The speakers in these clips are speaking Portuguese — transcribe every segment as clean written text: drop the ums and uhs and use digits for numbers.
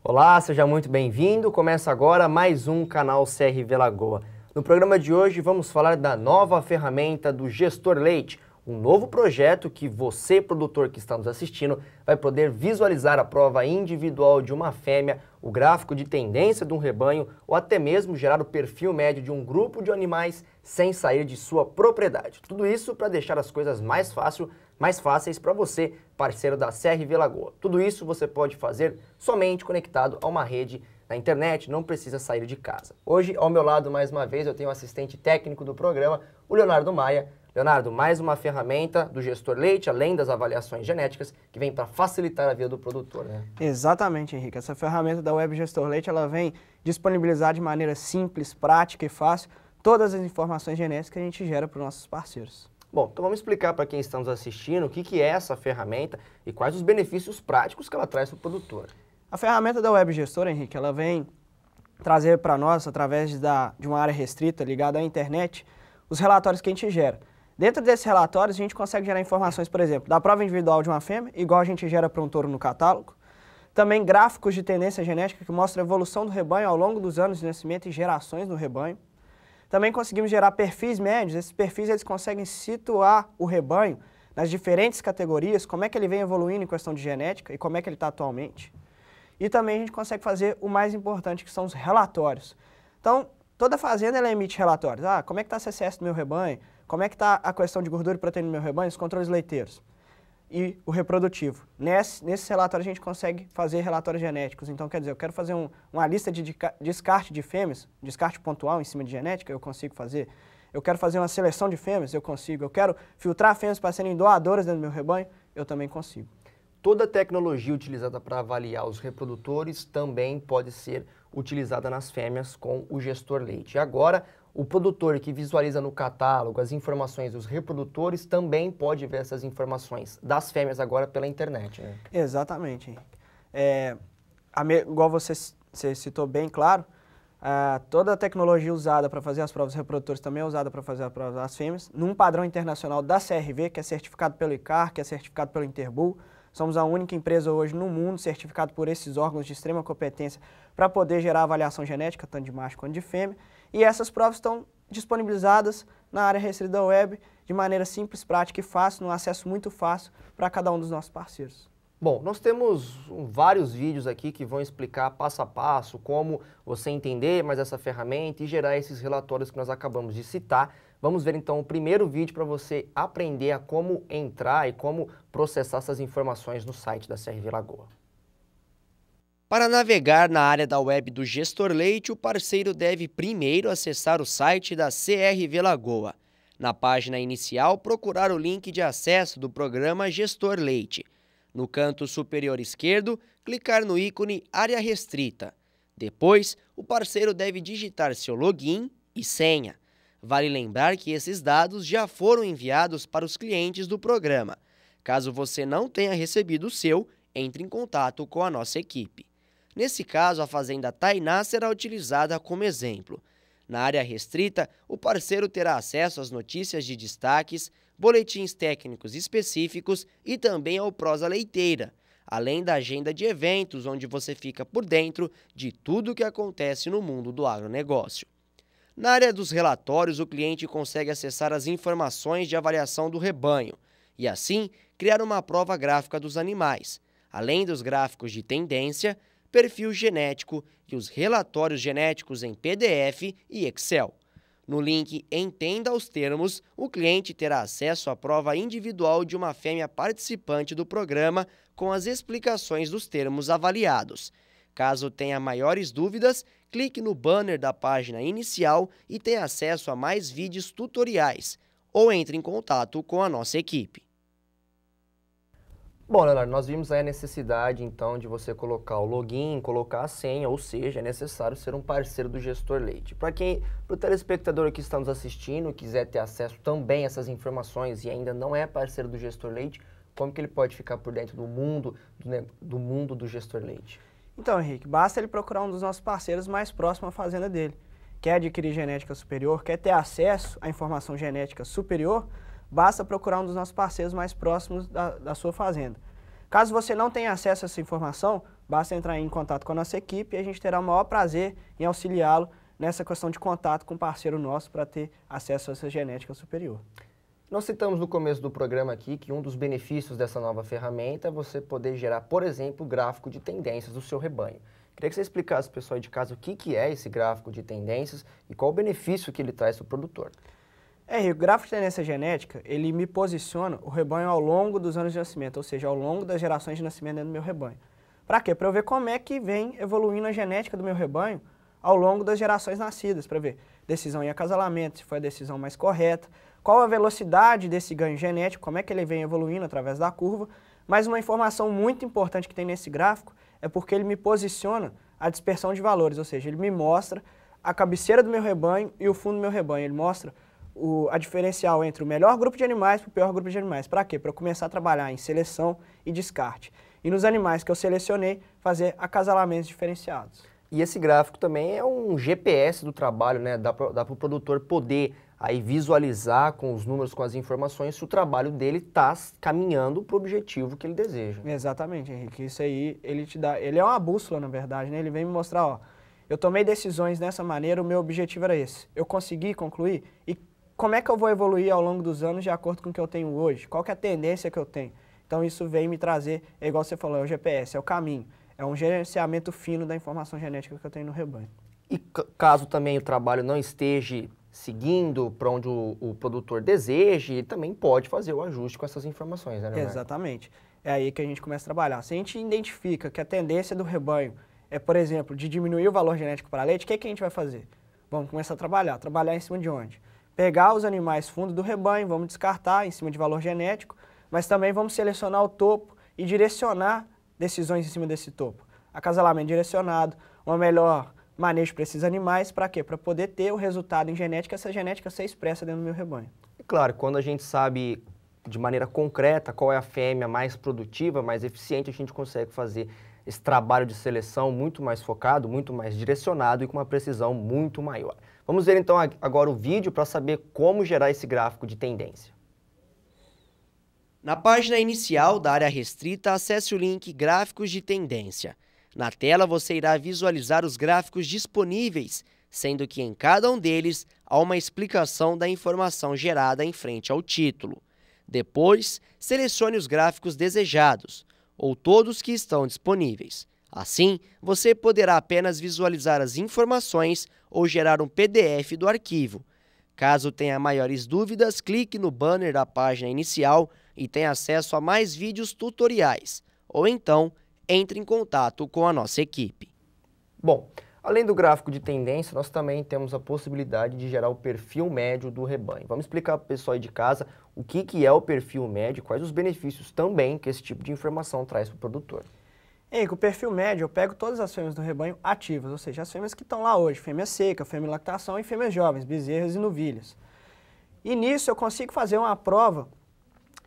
Olá, seja muito bem-vindo. Começa agora mais um canal CRV Lagoa. No programa de hoje vamos falar da nova ferramenta do Gestor Leite, um novo projeto que você, produtor que está nos assistindo, vai poder visualizar a prova individual de uma fêmea, o gráfico de tendência de um rebanho ou até mesmo gerar o perfil médio de um grupo de animais sem sair de sua propriedade. Tudo isso para deixar as coisas mais fáceis para você, parceiro da CRV Lagoa. Tudo isso você pode fazer somente conectado a uma rede na internet, não precisa sair de casa. Hoje, ao meu lado, mais uma vez, eu tenho o assistente técnico do programa, o Leonardo Maia. Leonardo, mais uma ferramenta do Gestor Leite, além das avaliações genéticas, que vem para facilitar a vida do produtor, né? Exatamente, Henrique. Essa ferramenta da Web Gestor Leite, ela vem disponibilizar de maneira simples, prática e fácil todas as informações genéticas que a gente gera para os nossos parceiros. Bom, então vamos explicar para quem está nos assistindo o que é essa ferramenta e quais os benefícios práticos que ela traz para o produtor. A ferramenta da Web Gestor, Henrique, ela vem trazer para nós, através de uma área restrita ligada à internet, os relatórios que a gente gera. Dentro desses relatórios, a gente consegue gerar informações, por exemplo, da prova individual de uma fêmea, igual a gente gera para um touro no catálogo. Também gráficos de tendência genética que mostram a evolução do rebanho ao longo dos anos de nascimento e gerações no rebanho. Também conseguimos gerar perfis médios. Esses perfis eles conseguem situar o rebanho nas diferentes categorias, como é que ele vem evoluindo em questão de genética e como é que ele está atualmente. E também a gente consegue fazer o mais importante, que são os relatórios. Então, toda fazenda ela emite relatórios. Como é que está a CCS do meu rebanho? Como é que está a questão de gordura e proteína no meu rebanho? Os controles leiteiros. E o reprodutivo. Nesse relatório a gente consegue fazer relatórios genéticos. Então, quer dizer, eu quero fazer uma lista de descarte de fêmeas, descarte pontual em cima de genética, eu consigo fazer. Eu quero fazer uma seleção de fêmeas, eu consigo. Eu quero filtrar fêmeas para serem doadoras dentro do meu rebanho, eu também consigo. Toda tecnologia utilizada para avaliar os reprodutores também pode ser utilizada nas fêmeas com o Gestor Leite. E agora, o produtor que visualiza no catálogo as informações dos reprodutores também pode ver essas informações das fêmeas agora pela internet, né? Exatamente. Igual você citou bem, claro, toda a tecnologia usada para fazer as provas dos reprodutores também é usada para fazer a prova das fêmeas, num padrão internacional da CRV, que é certificado pelo ICAR, que é certificado pelo Interbull. Somos a única empresa hoje no mundo certificada por esses órgãos de extrema competência para poder gerar avaliação genética, tanto de macho quanto de fêmea. E essas provas estão disponibilizadas na área restrita da web de maneira simples, prática e fácil, num acesso muito fácil para cada um dos nossos parceiros. Bom, nós temos vários vídeos aqui que vão explicar passo a passo como você entender mais essa ferramenta e gerar esses relatórios que nós acabamos de citar. Vamos ver então o primeiro vídeo para você aprender a como entrar e como processar essas informações no site da CRV Lagoa. Para navegar na área da web do Gestor Leite, o parceiro deve primeiro acessar o site da CRV Lagoa. Na página inicial, procurar o link de acesso do programa Gestor Leite. No canto superior esquerdo, clicar no ícone Área Restrita. Depois, o parceiro deve digitar seu login e senha. Vale lembrar que esses dados já foram enviados para os clientes do programa. Caso você não tenha recebido o seu, entre em contato com a nossa equipe. Nesse caso, a fazenda Tainá será utilizada como exemplo. Na área restrita, o parceiro terá acesso às notícias de destaques, boletins técnicos específicos e também ao Prosa Leiteira, além da agenda de eventos, onde você fica por dentro de tudo o que acontece no mundo do agronegócio. Na área dos relatórios, o cliente consegue acessar as informações de avaliação do rebanho e, assim, criar uma prova gráfica dos animais, além dos gráficos de tendência, perfil genético e os relatórios genéticos em PDF e Excel. No link Entenda os Termos, o cliente terá acesso à prova individual de uma fêmea participante do programa com as explicações dos termos avaliados. Caso tenha maiores dúvidas, clique no banner da página inicial e tenha acesso a mais vídeos tutoriais, ou entre em contato com a nossa equipe. Bom, Leonardo, nós vimos aí a necessidade, então, de você colocar o login, colocar a senha, ou seja, é necessário ser um parceiro do Gestor Leite. Para o telespectador que está nos assistindo, quiser ter acesso também a essas informações e ainda não é parceiro do Gestor Leite, como que ele pode ficar por dentro do mundo do Gestor Leite? Então, Henrique, basta ele procurar um dos nossos parceiros mais próximo à fazenda dele. Quer adquirir genética superior, quer ter acesso à informação genética superior, basta procurar um dos nossos parceiros mais próximos da sua fazenda. Caso você não tenha acesso a essa informação, basta entrar em contato com a nossa equipe e a gente terá o maior prazer em auxiliá-lo nessa questão de contato com um parceiro nosso para ter acesso a essa genética superior. Nós citamos no começo do programa aqui que um dos benefícios dessa nova ferramenta é você poder gerar, por exemplo, gráfico de tendências do seu rebanho. Queria que você explicasse para o pessoal de casa o que é esse gráfico de tendências e qual o benefício que ele traz para o produtor. O gráfico de tendência genética, ele me posiciona o rebanho ao longo dos anos de nascimento, ou seja, ao longo das gerações de nascimento dentro do meu rebanho. Para quê? Para eu ver como é que vem evoluindo a genética do meu rebanho ao longo das gerações nascidas, para ver decisão em acasalamento, se foi a decisão mais correta, qual a velocidade desse ganho genético, como é que ele vem evoluindo através da curva. Mas uma informação muito importante que tem nesse gráfico é porque ele me posiciona a dispersão de valores, ou seja, ele me mostra a cabeceira do meu rebanho e o fundo do meu rebanho, ele mostra a diferencial entre o melhor grupo de animais e o pior grupo de animais. Para quê? Para eu começar a trabalhar em seleção e descarte. E nos animais que eu selecionei, fazer acasalamentos diferenciados. E esse gráfico também é um GPS do trabalho, né? Dá para o produtor poder aí visualizar com os números, com as informações, se o trabalho dele está caminhando para o objetivo que ele deseja. Exatamente, Henrique. Isso aí, ele é uma bússola, na verdade, né? Ele vem me mostrar, ó, eu tomei decisões dessa maneira, o meu objetivo era esse. Eu consegui concluir e como é que eu vou evoluir ao longo dos anos de acordo com o que eu tenho hoje? Qual que é a tendência que eu tenho? Então isso vem me trazer, é igual você falou, é o GPS, é o caminho. É um gerenciamento fino da informação genética que eu tenho no rebanho. E caso também o trabalho não esteja seguindo para onde o produtor deseja, ele também pode fazer o ajuste com essas informações, né, Leonardo? Exatamente. É aí que a gente começa a trabalhar. Se a gente identifica que a tendência do rebanho é, por exemplo, de diminuir o valor genético para leite, o que é que a gente vai fazer? Vamos começar a trabalhar. Trabalhar em cima de onde? Pegar os animais fundo do rebanho, vamos descartar em cima de valor genético, mas também vamos selecionar o topo e direcionar decisões em cima desse topo. Acasalamento direcionado, uma melhor manejo para esses animais, para quê? Para poder ter o resultado em genética, essa genética ser expressa dentro do meu rebanho. E claro, quando a gente sabe de maneira concreta qual é a fêmea mais produtiva, mais eficiente, a gente consegue fazer esse trabalho de seleção muito mais focado, muito mais direcionado e com uma precisão muito maior. Vamos ver então agora o vídeo para saber como gerar esse gráfico de tendência. Na página inicial da área restrita, acesse o link Gráficos de Tendência. Na tela você irá visualizar os gráficos disponíveis, sendo que em cada um deles há uma explicação da informação gerada em frente ao título. Depois, selecione os gráficos desejados, ou todos que estão disponíveis. Assim, você poderá apenas visualizar as informações ou gerar um PDF do arquivo. Caso tenha maiores dúvidas, clique no banner da página inicial e tenha acesso a mais vídeos tutoriais, ou então entre em contato com a nossa equipe. Bom, além do gráfico de tendência, nós também temos a possibilidade de gerar o perfil médio do rebanho. Vamos explicar para o pessoal aí de casa o que é o perfil médio e quais os benefícios também que esse tipo de informação traz para o produtor. Com o perfil médio, eu pego todas as fêmeas do rebanho ativas, ou seja, as fêmeas que estão lá hoje, fêmea seca, fêmea em lactação e fêmeas jovens, bezerras e novilhas. E nisso eu consigo fazer uma prova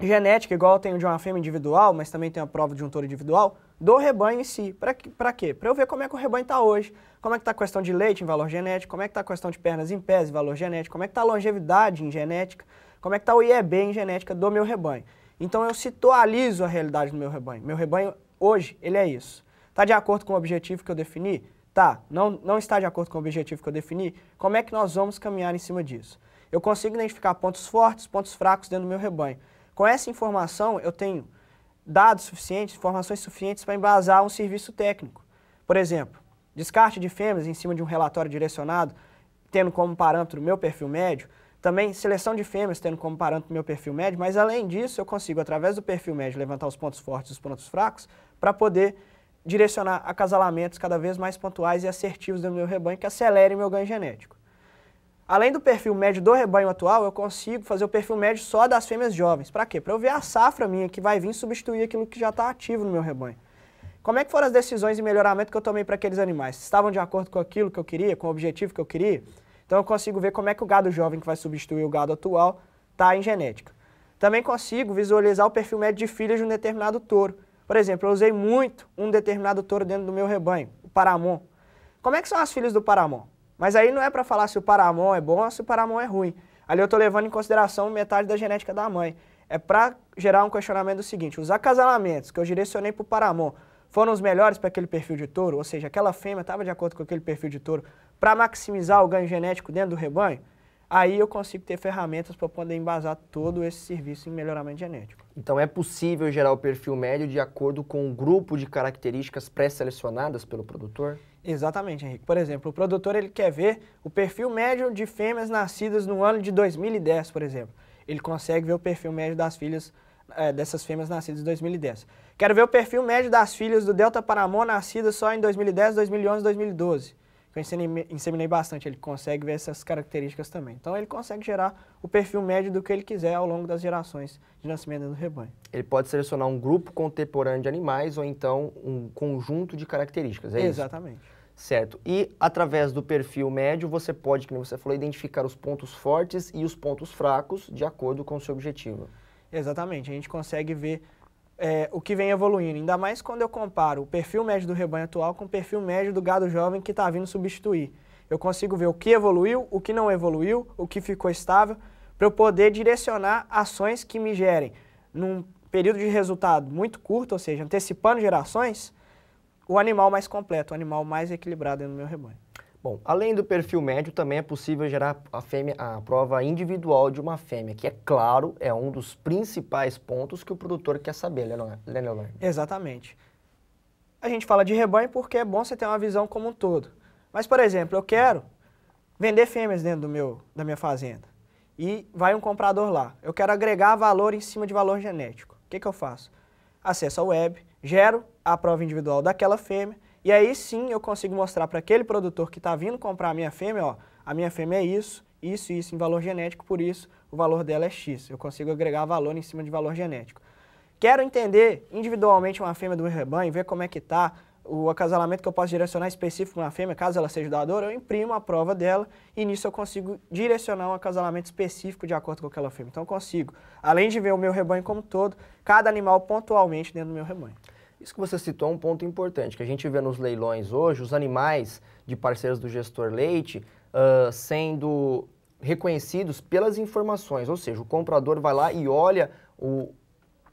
genética, igual eu tenho de uma fêmea individual, mas também tenho a prova de um touro individual, do rebanho em si. Para quê? Para eu ver como é que o rebanho está hoje, como é que está a questão de leite em valor genético, como é que está a questão de pernas em pés em valor genético, como é que está a longevidade em genética, como é que está o IEB em genética do meu rebanho. Então eu situalizo a realidade do meu rebanho. Meu rebanho hoje, ele é isso. Está de acordo com o objetivo que eu defini? Tá. Não está de acordo com o objetivo que eu defini? Como é que nós vamos caminhar em cima disso? Eu consigo identificar pontos fortes, pontos fracos dentro do meu rebanho. Com essa informação, eu tenho dados suficientes, informações suficientes para embasar um serviço técnico. Por exemplo, descarte de fêmeas em cima de um relatório direcionado, tendo como parâmetro o meu perfil médio, também seleção de fêmeas tendo como parâmetro o meu perfil médio, mas além disso eu consigo, através do perfil médio, levantar os pontos fortes e os pontos fracos para poder direcionar acasalamentos cada vez mais pontuais e assertivos do meu rebanho que acelerem meu ganho genético. Além do perfil médio do rebanho atual, eu consigo fazer o perfil médio só das fêmeas jovens. Para quê? Para eu ver a safra minha que vai vir substituir aquilo que já está ativo no meu rebanho. Como é que foram as decisões e melhoramento que eu tomei para aqueles animais? Estavam de acordo com aquilo que eu queria, com o objetivo que eu queria? Então eu consigo ver como é que o gado jovem que vai substituir o gado atual está em genética. Também consigo visualizar o perfil médio de filhas de um determinado touro. Por exemplo, eu usei muito um determinado touro dentro do meu rebanho, o Paramon. Como é que são as filhas do Paramon? Mas aí não é para falar se o Paramon é bom ou se o Paramon é ruim. Ali eu estou levando em consideração metade da genética da mãe. é para gerar um questionamento do seguinte: os acasalamentos que eu direcionei para o Paramon foram os melhores para aquele perfil de touro? Ou seja, aquela fêmea estava de acordo com aquele perfil de touro para maximizar o ganho genético dentro do rebanho? Aí eu consigo ter ferramentas para poder embasar todo esse serviço em melhoramento genético. Então é possível gerar o perfil médio de acordo com um grupo de características pré-selecionadas pelo produtor? Exatamente, Henrique. Por exemplo, o produtor ele quer ver o perfil médio de fêmeas nascidas no ano de 2010, por exemplo. Ele consegue ver o perfil médio das filhas dessas fêmeas nascidas em 2010. Quero ver o perfil médio das filhas do Delta Paramon nascidas só em 2010, 2011 e 2012. Eu inseminei bastante, ele consegue ver essas características também. Então ele consegue gerar o perfil médio do que ele quiser ao longo das gerações de nascimento do rebanho. Ele pode selecionar um grupo contemporâneo de animais ou então um conjunto de características, é isso? Exatamente. Certo. E através do perfil médio você pode, como você falou, identificar os pontos fortes e os pontos fracos de acordo com o seu objetivo. Exatamente. A gente consegue ver o que vem evoluindo, ainda mais quando eu comparo o perfil médio do rebanho atual com o perfil médio do gado jovem que está vindo substituir. Eu consigo ver o que evoluiu, o que não evoluiu, o que ficou estável, para eu poder direcionar ações que me gerem, num período de resultado muito curto, ou seja, antecipando gerações, o animal mais completo, o animal mais equilibrado dentro do meu rebanho. Bom, além do perfil médio, também é possível gerar a prova individual de uma fêmea, que é claro, é um dos principais pontos que o produtor quer saber, né, Leonardo? Exatamente. A gente fala de rebanho porque é bom você ter uma visão como um todo. Mas, por exemplo, eu quero vender fêmeas dentro da minha fazenda e vai um comprador lá. Eu quero agregar valor em cima de valor genético. O que eu faço? Acesso à web, gero a prova individual daquela fêmea, e aí sim eu consigo mostrar para aquele produtor que está vindo comprar a minha fêmea, ó, a minha fêmea é isso em valor genético, por isso o valor dela é X. Eu consigo agregar valor em cima de valor genético. Quero entender individualmente uma fêmea do meu rebanho, ver como é que está, o acasalamento que eu posso direcionar específico para uma fêmea, caso ela seja doadora, eu imprimo a prova dela e nisso eu consigo direcionar um acasalamento específico de acordo com aquela fêmea. Então eu consigo, além de ver o meu rebanho como um todo, cada animal pontualmente dentro do meu rebanho. Isso que você citou é um ponto importante, que a gente vê nos leilões hoje, os animais de parceiros do gestor leite sendo reconhecidos pelas informações, ou seja, o comprador vai lá e olha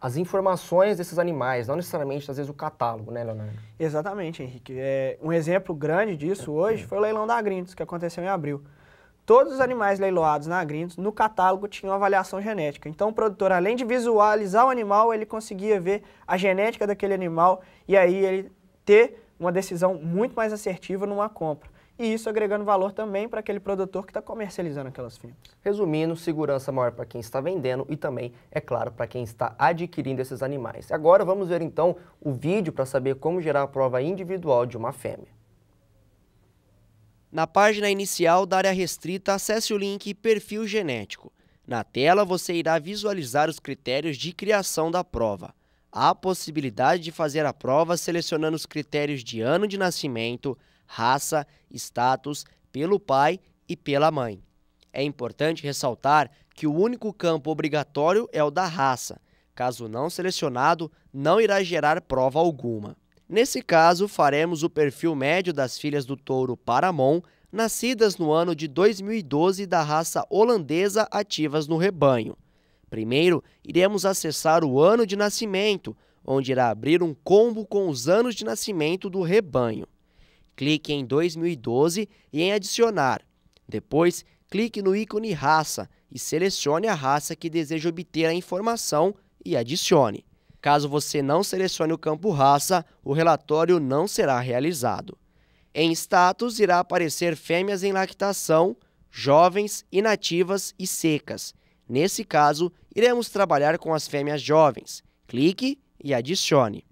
as informações desses animais, não necessariamente, às vezes, o catálogo, né, Leonardo? Exatamente, Henrique. Um exemplo grande disso hoje foi o leilão da Agrindos, que aconteceu em abril. Todos os animais leiloados na Agrindos, no catálogo, tinham avaliação genética. Então, o produtor, além de visualizar o animal, ele conseguia ver a genética daquele animal e aí ele ter uma decisão muito mais assertiva numa compra. E isso agregando valor também para aquele produtor que está comercializando aquelas fêmeas. Resumindo, segurança maior para quem está vendendo e também, é claro, para quem está adquirindo esses animais. Agora vamos ver então o vídeo para saber como gerar a prova individual de uma fêmea. Na página inicial da área restrita, acesse o link Perfil Genético. Na tela, você irá visualizar os critérios de criação da prova. Há a possibilidade de fazer a prova selecionando os critérios de ano de nascimento, raça, status, pelo pai e pela mãe. É importante ressaltar que o único campo obrigatório é o da raça. Caso não selecionado, não irá gerar prova alguma. Nesse caso, faremos o perfil médio das filhas do touro Paramon, nascidas no ano de 2012 da raça holandesa ativas no rebanho. Primeiro, iremos acessar o ano de nascimento, onde irá abrir um combo com os anos de nascimento do rebanho. Clique em 2012 e em adicionar. Depois, clique no ícone raça e selecione a raça que deseja obter a informação e adicione. Caso você não selecione o campo raça, o relatório não será realizado. Em status, irá aparecer fêmeas em lactação, jovens, inativas e secas. Nesse caso, iremos trabalhar com as fêmeas jovens. Clique e adicione.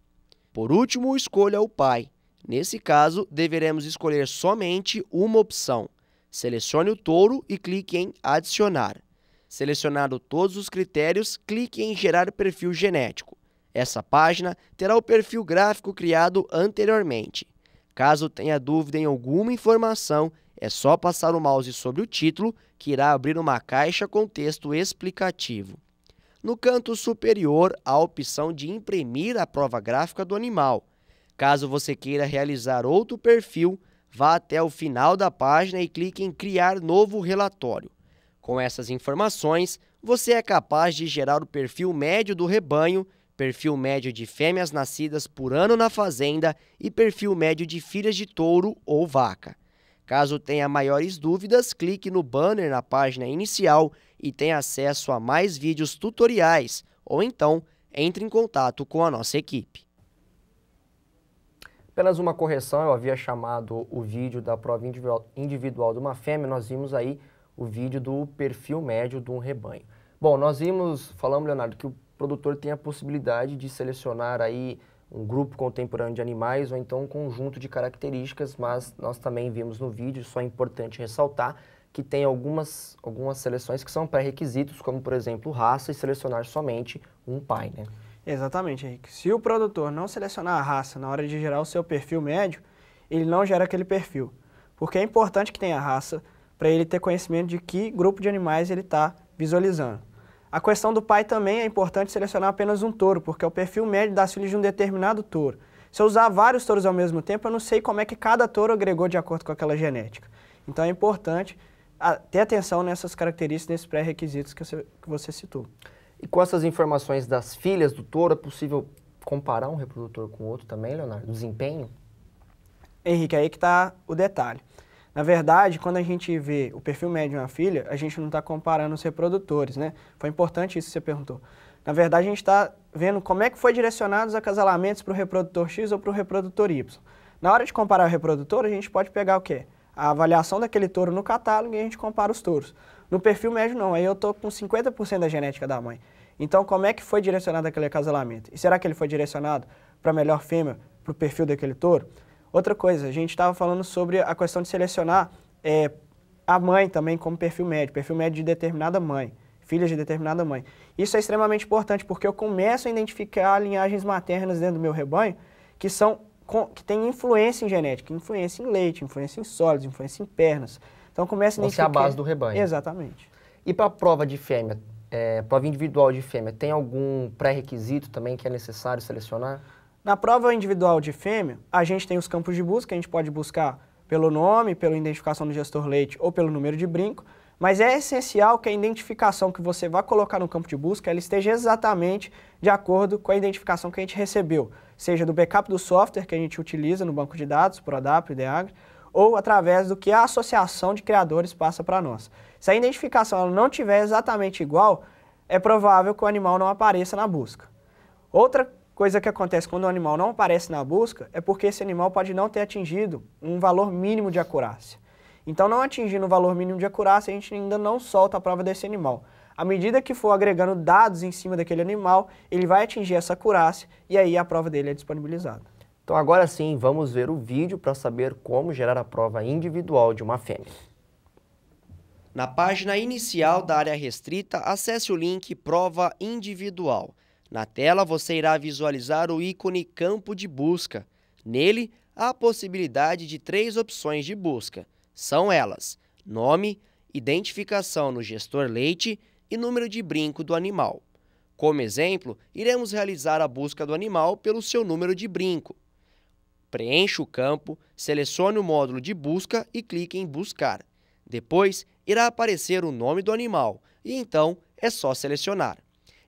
Por último, escolha o pai. Nesse caso, deveremos escolher somente uma opção. Selecione o touro e clique em adicionar. Selecionado todos os critérios, clique em gerar perfil genético. Essa página terá o perfil gráfico criado anteriormente. Caso tenha dúvida em alguma informação, é só passar o mouse sobre o título, que irá abrir uma caixa com texto explicativo. No canto superior, há a opção de imprimir a prova gráfica do animal. Caso você queira realizar outro perfil, vá até o final da página e clique em Criar novo relatório. Com essas informações, você é capaz de gerar o perfil médio do rebanho, perfil médio de fêmeas nascidas por ano na fazenda e perfil médio de filhas de touro ou vaca. Caso tenha maiores dúvidas, clique no banner na página inicial e tenha acesso a mais vídeos tutoriais, ou então entre em contato com a nossa equipe. Apenas uma correção, eu havia chamado o vídeo da prova individual de uma fêmea, nós vimos aí o vídeo do perfil médio de um rebanho. Bom, falamos, Leonardo, que o produtor tem a possibilidade de selecionar aí um grupo contemporâneo de animais ou então um conjunto de características, mas nós também vimos no vídeo, só é importante ressaltar que tem algumas seleções que são pré-requisitos, como por exemplo raça e selecionar somente um pai, né? Exatamente, Henrique. Se o produtor não selecionar a raça na hora de gerar o seu perfil médio, ele não gera aquele perfil. Porque é importante que tenha raça para ele ter conhecimento de que grupo de animais ele está visualizando. A questão do pai também é importante selecionar apenas um touro, porque é o perfil médio das filhas de um determinado touro. Se eu usar vários touros ao mesmo tempo, eu não sei como é que cada touro agregou de acordo com aquela genética. Então é importante ter atenção nessas características, nesses pré-requisitos que você citou. E com essas informações das filhas do touro, é possível comparar um reprodutor com o outro também, Leonardo? Desempenho? Henrique, aí que está o detalhe. Na verdade, quando a gente vê o perfil médio de uma filha, a gente não está comparando os reprodutores, né? Foi importante isso que você perguntou. Na verdade, a gente está vendo como é que foi direcionado os acasalamentos para o reprodutor X ou para o reprodutor Y. Na hora de comparar o reprodutor, a gente pode pegar o quê? A avaliação daquele touro no catálogo e a gente compara os touros. No perfil médio, não. Aí eu estou com 50% da genética da mãe. Então, como é que foi direcionado aquele acasalamento? E será que ele foi direcionado para a melhor fêmea, para o perfil daquele touro? Outra coisa, a gente estava falando sobre a questão de selecionar a mãe também como perfil médio de determinada mãe, filhas de determinada mãe. Isso é extremamente importante porque eu começo a identificar linhagens maternas dentro do meu rebanho que têm influência em genética, influência em leite, influência em sólidos, influência em pernas. Então começa a identificar... Essa é a base do rebanho. Exatamente. E para a prova de fêmea, prova individual de fêmea, tem algum pré-requisito também que é necessário selecionar? Na prova individual de fêmea, a gente tem os campos de busca, a gente pode buscar pelo nome, pela identificação do gestor leite ou pelo número de brinco, mas é essencial que a identificação que você vai colocar no campo de busca, ela esteja exatamente de acordo com a identificação que a gente recebeu, seja do backup do software que a gente utiliza no banco de dados, Prodap, Ideagri, ou através do que a associação de criadores passa para nós. Se a identificação ela não tiver exatamente igual, é provável que o animal não apareça na busca. Outra coisa que acontece quando o animal não aparece na busca é porque esse animal pode não ter atingido um valor mínimo de acurácia. Então, não atingindo o valor mínimo de acurácia, a gente ainda não solta a prova desse animal. À medida que for agregando dados em cima daquele animal, ele vai atingir essa acurácia e aí a prova dele é disponibilizada. Então, agora sim, vamos ver o vídeo para saber como gerar a prova individual de uma fêmea. Na página inicial da área restrita, acesse o link Prova Individual. Na tela, você irá visualizar o ícone Campo de Busca. Nele, há a possibilidade de 3 opções de busca. São elas: nome, identificação no gestor leite e número de brinco do animal. Como exemplo, iremos realizar a busca do animal pelo seu número de brinco. Preencha o campo, selecione o módulo de busca e clique em Buscar. Depois, irá aparecer o nome do animal e então é só selecionar.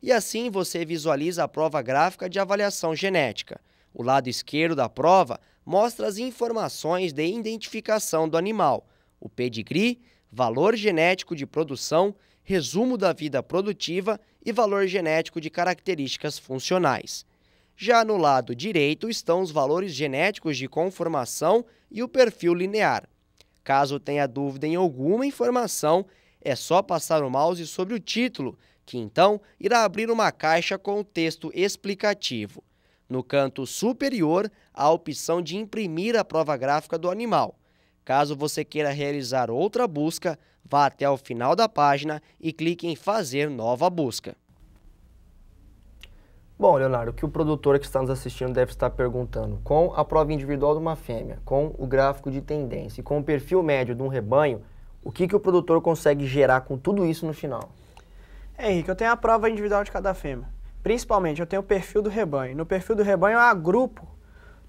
E assim você visualiza a prova gráfica de avaliação genética. O lado esquerdo da prova mostra as informações de identificação do animal, o pedigree, valor genético de produção, resumo da vida produtiva e valor genético de características funcionais. Já no lado direito estão os valores genéticos de conformação e o perfil linear. Caso tenha dúvida em alguma informação, é só passar o mouse sobre o título, que então irá abrir uma caixa com o texto explicativo. No canto superior, há a opção de imprimir a prova gráfica do animal. Caso você queira realizar outra busca, vá até o final da página e clique em Fazer nova busca. Bom, Leonardo, o que o produtor que está nos assistindo deve estar perguntando, com a prova individual de uma fêmea, com o gráfico de tendência e com o perfil médio de um rebanho, o que o produtor consegue gerar com tudo isso no final? Henrique, eu tenho a prova individual de cada fêmea. Principalmente, eu tenho o perfil do rebanho. No perfil do rebanho, eu agrupo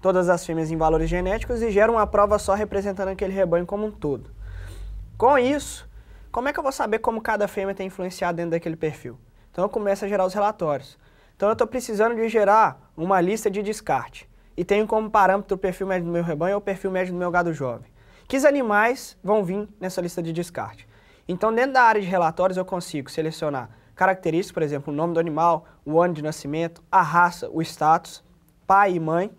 todas as fêmeas em valores genéticos e gero uma prova só representando aquele rebanho como um todo. Com isso, como é que eu vou saber como cada fêmea tem influenciado dentro daquele perfil? Então eu começo a gerar os relatórios. Então eu estou precisando de gerar uma lista de descarte. E tenho como parâmetro o perfil médio do meu rebanho ou o perfil médio do meu gado jovem. Que animais vão vir nessa lista de descarte? Então dentro da área de relatórios eu consigo selecionar características, por exemplo, o nome do animal, o ano de nascimento, a raça, o status, pai e mãe.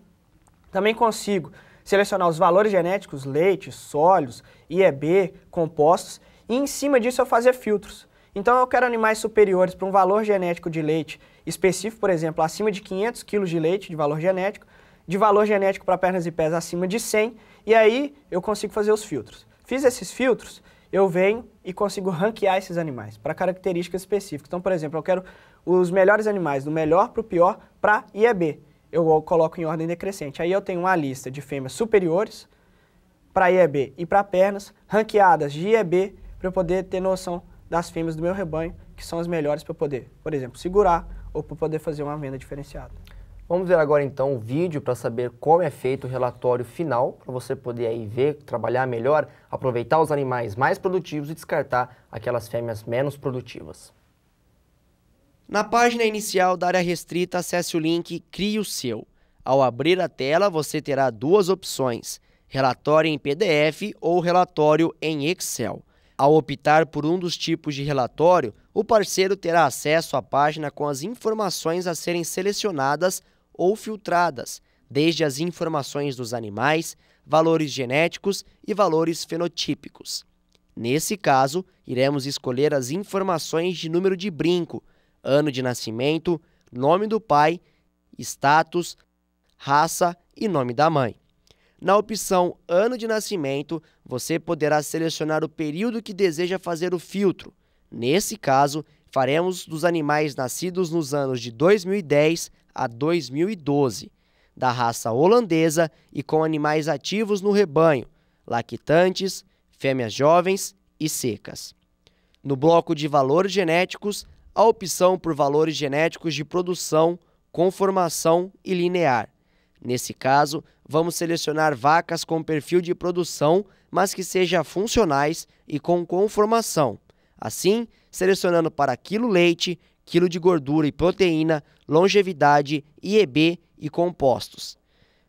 Também consigo selecionar os valores genéticos, leite, sólidos, IEB, compostos, e em cima disso eu fazer filtros. Então eu quero animais superiores para um valor genético de leite específico, por exemplo, acima de 500 kg de leite de valor genético para pernas e pés acima de 100, e aí eu consigo fazer os filtros. Fiz esses filtros, eu venho e consigo ranquear esses animais para características específicas. Então, por exemplo, eu quero os melhores animais, do melhor para o pior, para IEB. Eu coloco em ordem decrescente. Aí eu tenho uma lista de fêmeas superiores para IEB e para pernas, ranqueadas de IEB, para eu poder ter noção das fêmeas do meu rebanho, que são as melhores para eu poder, por exemplo, segurar ou para poder fazer uma venda diferenciada. Vamos ver agora então o vídeo para saber como é feito o relatório final, para você poder aí ver, trabalhar melhor, aproveitar os animais mais produtivos e descartar aquelas fêmeas menos produtivas. Na página inicial da área restrita, acesse o link Crie o Seu. Ao abrir a tela, você terá duas opções, relatório em PDF ou relatório em Excel. Ao optar por um dos tipos de relatório, o parceiro terá acesso à página com as informações a serem selecionadas ou filtradas, desde as informações dos animais, valores genéticos e valores fenotípicos. Nesse caso, iremos escolher as informações de número de brinco, ano de nascimento, nome do pai, status, raça e nome da mãe. Na opção Ano de Nascimento, você poderá selecionar o período que deseja fazer o filtro. Nesse caso, faremos dos animais nascidos nos anos de 2010 a 2012, da raça holandesa e com animais ativos no rebanho, lactantes, fêmeas jovens e secas. No bloco de valores genéticos, a opção por valores genéticos de produção, conformação e linear. Nesse caso, vamos selecionar vacas com perfil de produção, mas que sejam funcionais e com conformação. Assim, selecionando para quilo leite, quilo de gordura e proteína, longevidade, IEB e compostos.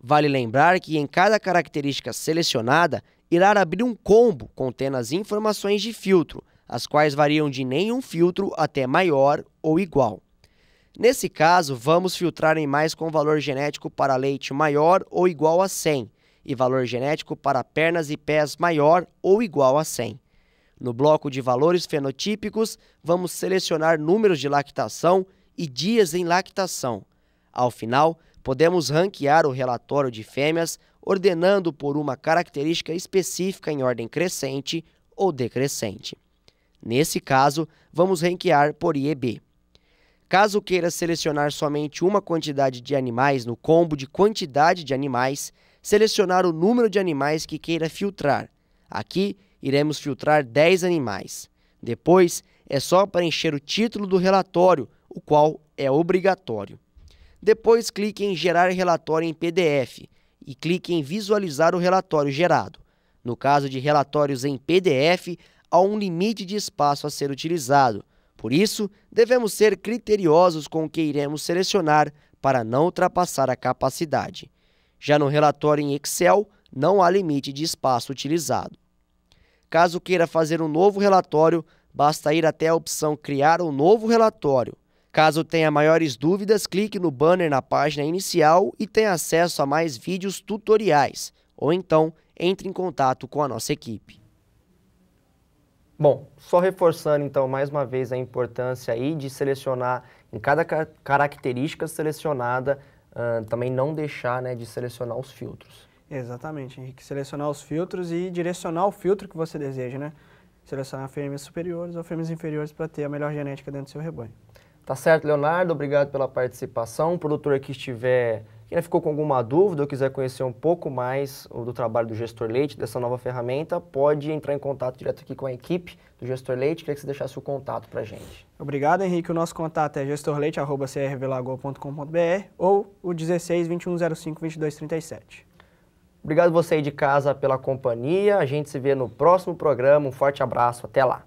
Vale lembrar que em cada característica selecionada, irá abrir um combo contendo as informações de filtro, as quais variam de nenhum filtro até maior ou igual. Nesse caso, vamos filtrar animais com valor genético para leite maior ou igual a 100 e valor genético para pernas e pés maior ou igual a 100. No bloco de valores fenotípicos, vamos selecionar números de lactação e dias em lactação. Ao final, podemos ranquear o relatório de fêmeas ordenando por uma característica específica em ordem crescente ou decrescente. Nesse caso, vamos ranquear por IEB. Caso queira selecionar somente uma quantidade de animais no combo de quantidade de animais, selecionar o número de animais que queira filtrar. Aqui, iremos filtrar 10 animais. Depois, é só preencher o título do relatório, o qual é obrigatório. Depois, clique em Gerar relatório em PDF e clique em Visualizar o relatório gerado. No caso de relatórios em PDF, há um limite de espaço a ser utilizado. Por isso, devemos ser criteriosos com o que iremos selecionar para não ultrapassar a capacidade. Já no relatório em Excel, não há limite de espaço utilizado. Caso queira fazer um novo relatório, basta ir até a opção Criar um novo relatório. Caso tenha maiores dúvidas, clique no banner na página inicial e tenha acesso a mais vídeos tutoriais, ou então entre em contato com a nossa equipe. Bom, só reforçando então mais uma vez a importância aí de selecionar em cada característica selecionada, também não deixar, né, de selecionar os filtros. Exatamente, Henrique. Selecionar os filtros e direcionar o filtro que você deseja, né? Selecionar fêmeas superiores ou fêmeas inferiores para ter a melhor genética dentro do seu rebanho. Tá certo, Leonardo, obrigado pela participação. O produtor que estiver, que ainda ficou com alguma dúvida ou quiser conhecer um pouco mais do trabalho do Gestor Leite, dessa nova ferramenta, pode entrar em contato direto aqui com a equipe do Gestor Leite. Queria que você deixasse o contato para a gente. Obrigado, Henrique. O nosso contato é gestorleite@crvlagoa.com.br ou o 16 2105 2237. Obrigado você aí de casa pela companhia. A gente se vê no próximo programa. Um forte abraço. Até lá.